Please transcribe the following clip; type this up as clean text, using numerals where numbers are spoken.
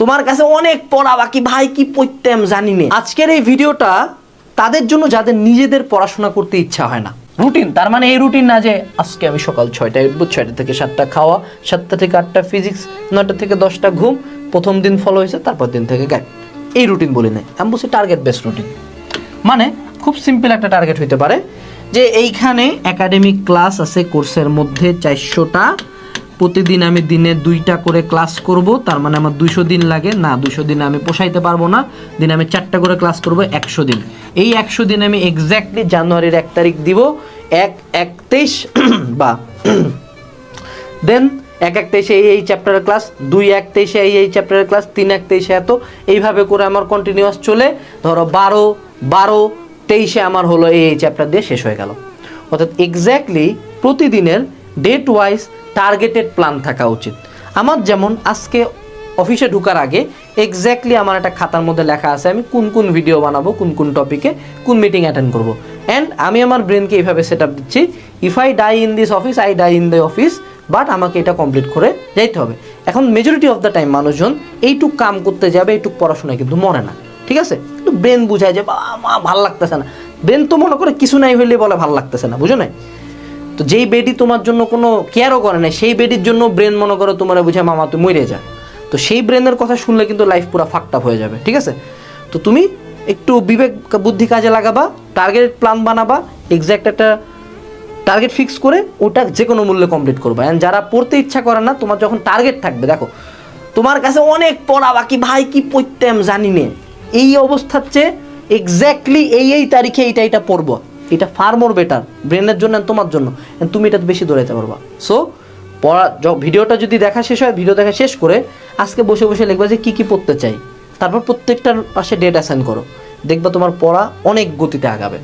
তোমার কাছে অনেক পড়া বাকি ভাই, কি পড়তাম জানি না। আজকের এই ভিডিওটা তাদের জন্য যাদের নিজেদের পড়াশোনা করতে ইচ্ছা হয় না। রুটিন, তার মানে এই রুটিন না যে আজকে আমি সকাল 6টায় উঠবো, 6টা থেকে 7টা খাওয়া, 7টা থেকে 8টা ফিজিক্স, 9টা থেকে 10টা ঘুম, প্রথম দিন ফলো হয়েছে, তারপর দিন থেকে গাইড। এই রুটিন বলি নাই, আমি বলছি টার্গেট বেস্ট রুটিন। মানে খুব সিম্পল একটা টার্গেট হইতে পারে যে এইখানে একাডেমিক ক্লাস আছে কোর্সের মধ্যে 400টা, প্রতিদিন আমি দিনে 2টা করে ক্লাস করব, তার মানে আমার 200 দিন লাগে না, 200 দিনে আমি পোষাইতে পারবো না, দিনে আমি 4টা করে ক্লাস করব 100 দিন। এই 100 দিন আমি এক্স্যাক্টলি জানুয়ারির 1 তারিখ দিব, 1-1-23 বা দেন 1-1-23 এই চ্যাপ্টারের ক্লাস, 2-1-23 এই চ্যাপ্টারের ক্লাস, 3-1-23 এত, এইভাবে করে আমার কন্টিনিউয়াস চলে। ধরো 12-23 আমার হলো এই চ্যাপ্টার দিয়ে শেষ হয়ে গেল। অর্থাৎ এক্স্যাক্টলি প্রতিদিনের ডেট ওয়াইজ টার্গেটেড প্ল্যান থাকা উচিত। আমার যেমন আজকে অফিসে ঢোকার আগে এক্স্যাক্টলি আমার একটা খাতার মধ্যে লেখা আছে আমি কোন কোন ভিডিও বানাবো, কোন কোন টপিকে কোন মিটিং অ্যাটেন্ড করবো। অ্যান্ড আমি আমার ব্রেনকে এইভাবে সেট আপ দিচ্ছি, if I die in this office, I die in the office, but আমাকে এটা কমপ্লিট করে যাইতে হবে। এখন মেজরিটি অফ দ্য টাইম মানুষজন এইটুক কাম করতে যাবে, এইটুক পড়াশোনায় কিন্তু মরে না, ঠিক আছে? কিন্তু ব্রেন বুঝায় যে মা ভাল লাগতেছে না, ব্রেন তো মনে করে কিছু নাই হইলে বলে ভাল লাগতেছে না, বুঝো নাই? তো যেই বেডি তোমার জন্য কোনো কেয়ারও করে না, সেই বেডির জন্য ব্রেন মনে করো তোমার বুঝে মামা তুই মরে যা, তো সেই ব্রেনের কথা শুনলে কিন্তু লাইফ পুরো ফাকড আপ হয়ে যাবে, ঠিক আছে? তো তুমি একটু বিবেক বুদ্ধি কাজে লাগাবা, টার্গেট প্ল্যান বানাবা, এক্স্যাক্ট একটা টার্গেট ফিক্স করে ওটা যে কোনো মূল্যে কমপ্লিট করবা। অ্যান্ড যারা পড়তে ইচ্ছা করে না, তোমার যখন টার্গেট থাকবে, দেখো তোমার কাছে অনেক পড়া বাকি ভাই, কি পড়তাম জানি না, এই অবস্থার চেয়ে এক্স্যাক্টলি এই তারিখে এইটা পড়বো, এটা ফার মোর বেটার ব্রেনের জন্য, তোমার জন্য, তুমি এটা বেশি দৌড়াইতে পারবা। সো পড়া ভিডিওটা যদি দেখা শেষ হয়, ভিডিও দেখা শেষ করে আজকে বসে বসে লিখবা যে কী পড়তে চাই, তারপর প্রত্যেকটার পাশে ডেট অ্যাসাইন করো, দেখবা তোমার পড়া অনেক গতিতে আগাবে।